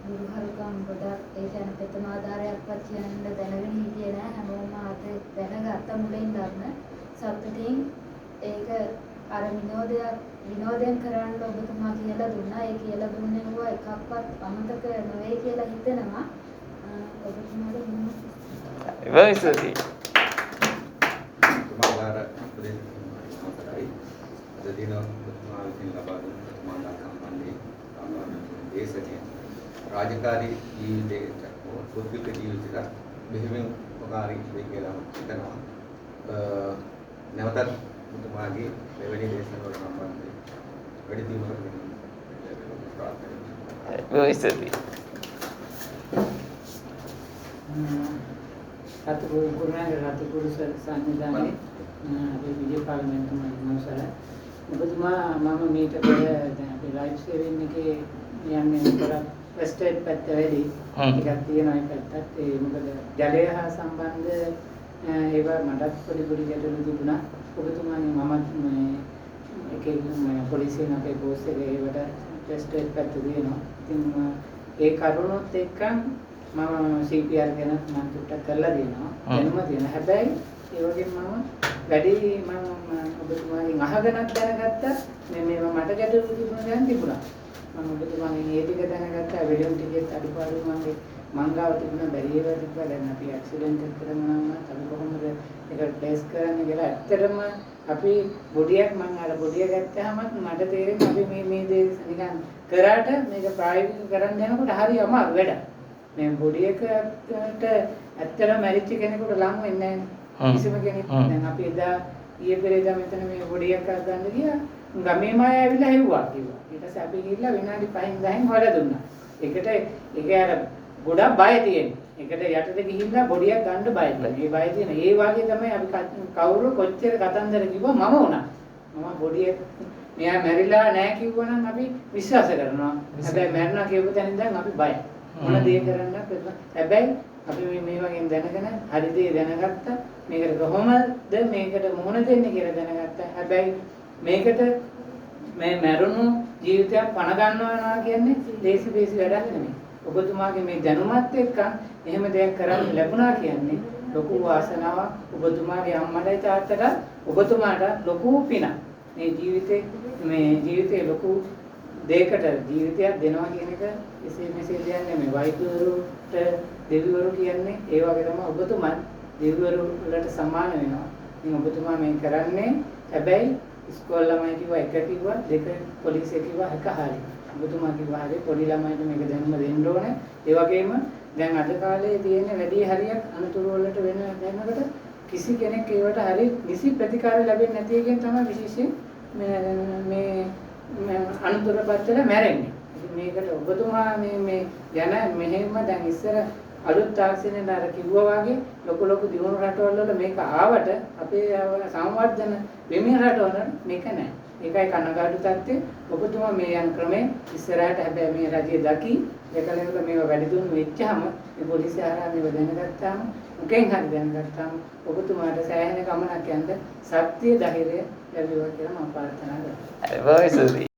ගුරුහරුකම් ගොඩක් ඒ කියන්නේ ප්‍රථම ආධාරයක්වත් කියන්න දැනගෙන හිටියේ නෑ හැමෝම අත දැනගත්ත මුලින් ගන්න සතුටින් ඒක අර විනෝදයෙන් කරන්න ඔබතුමා කියලා දුන්නා ඒ කියලා දුන්නේ වුණා එකක්වත් අමතක නොවේ කියලා හිතෙනවා ඔබතුමාට very sorry තුමාලාට ප්‍රදේශයි අද දින ඔබතුමා විසින් ලබා දුන්න තුමාලා සම්බන්ධයෙන් දේශනය රාජකාරී ජීවිතයට පුද්ගලික ජීවිතයට බෙහෙවින් උපකාරී වේ කියලා හිතනවා. නැවතත් ඔබතුමාගේ මෙවැනි දේශනාවල සම්බන්ධයෙන් වැඩි දියුණුවක් වෙන්න ප්‍රාර්ථනා කරනවා. very sorry රතුපුරු කුරුණෑගල රතුපුරු සංවිධානයේ අපේ විජය පාර්ලිමේන්තුවේ මනසල ඔබතුමා මම මීට පෙර දැන් අපේ ලයිව් ස්ට්‍රීමින් එකේ යන්නේ කරා ෆස්ට් එඩ් පැත්ත වැඩි ටිකක් තියෙනවා ඒ පැත්තත් ඒ මොකද ජලය හා සම්බන්ධ ඒවා මටත් පොඩි ගැටලු තිබුණා ඔබතුමාගේ මමත් මේ එකේ පොලිසියෙන් අපේ බෝස් එකේ ඒවට ෆස්ට් එඩ් පැත්ත දෙනවා ඉතින් ඒ කරුණොත් එක්ක මම CPR ගැන මම ටිකක් කරලා දෙනවා දැනුම තියෙනවා හැබැයි ඒ වගේම මම වැඩි මම ඔබතුමාගෙන් අහගෙනත් දැනගත්තා මේවා මට ගැටලු තිබුණා මම ඔබතුමාගෙන් ඒ ටික දැනගත්තා වීඩියෝ ටිකෙත් අඩුපාඩු මං ගාව තිබුණා බැරි ඒවා තිබ්බා දැන් අපි ඇක්සිඩන්ට් එකක් කරනවා නම් අපි කොහොමද ඒක ටෙස්ට් කරන්නේ කියලා ඇත්තටම අපි බොඩියක් මං අර බොඩිය ගත්තාම මට තේරෙන්නේ අපි මේ දේ නිකන් කරාට මේක ප්‍රායෝගිකව කරන්න යනකොට හරි අමාරු වැඩක් මේ බොඩියකට ඇත්තටම මැරිච්ච කෙනෙකුට ලං වෙන්නේ නැහැ කිසිම කෙනෙක් දැන් අපි එදා ඊයේ පෙරේදා මෙතන මේ බොඩියක් ගන්න ගියා ගමේම ආවිල්ලා හෙව්වා කිව්වා ඊට පස්සේ අපි ගිහිල්ලා විනාඩි 5න් 10න් හොයලා දුන්නා ඒකට ඒක අර ගොඩක් බය තියෙනවා ඒකට යටට ගිහිල්ලා බොඩියක් ගන්න බය තියෙනවා ඒ බය තියෙන ඒ වගේ තමයි අපි කවුරු කොච්චර කතන්දර කිව්වා මම වුණා මම බොඩිය මෙයා මැරිලා නැහැ කිව්වනම් අපි විශ්වාස කරනවා හැබැයි මැරුණා කියපු තැන ඉඳන් අපි බයයි මොන දේ කරන්නත් හැබැයි අපි මේ වගේ දැනගෙන හරි දේ දැනගත්තා මේකට කොහොමද මේකට මුහුණ දෙන්නේ කියලා දැනගත්තා හැබැයි මේකට මේ මරුණු ජීවිතයක් පණ ගන්නවා කියන්නේ දේශි වැඩක් නෙමෙයි ඔබතුමාගේ මේ දැනුමත් එක්ක එහෙම දෙයක් කරන්න ලැබුණා කියන්නේ ලොකු වාසනාවක් ඔබතුමාගේ අම්මලයි තාත්තට ඔබතුමාට ලොකු පිනක් මේ ජීවිතේ ලොකු දෙයකට ජීවිතයක් දෙනවා කියන එක එසේ මෙසේ දෙයක් නෙමෙයි වෛද්‍යවරුන්ට දෙවිවරු කියන්නේ ඒ වගේ තමයි ඔබතුමා දෙවිවරු වලට සමාන වෙනවා ඉතින් ඔබතුමා මේ කරන්නේ හැබැයි ඉස්කෝල ළමයි කිව්වා එක කිව්වා දෙක පොලිසිය කිව්වා එක හරියි ඔබතුමා කිව්වා හරියි පොඩි ළමයින්ට මේක දැනුම දෙන්න ඕනේ ඒ වගේම දැන් අද කාලේ තියෙන වැඩි හරියක් අනුතුරු වලට වෙන දැනකට කිසි කෙනෙක් ඒවට හරි නිසි ප්‍රතිකාර ලැබෙන්නේ නැති එකෙන් තමයි විශේෂයෙන් මේ අනුතුරු පැත්තට මැරෙන්නේ. ඉතින් මේකට ඔබතුමා මේ යන මෙහෙම දැන් ඉස්සර අලුත් තාක්ෂණයට අර කිව්වා වගේ ලොකු දියුණු රටවල් වල මේක ආවට අපේ සංවර්ධන වෙමින් රටවල මේක නැහැ. ඒකයි කනගාටු තත්ත්වය. ඔබතුමා මේ යන ක්‍රමේ ඉස්සරහට හැබැයි මේ රජයේ දකි දෙකලෙක මේවා වැඩි දුන්නු වෙච්චාම මේ පොලිසිය හරහා මේව දැනගත්තාම මුකෙන් හරි දැනගත්තාම ඔබතුමාට සෑහෙන ගමනක් යන්න ශක්තිය ධෛර්යය ලැබෙනවා කියලා මම ප්‍රාර්ථනා කරනවා. very sorry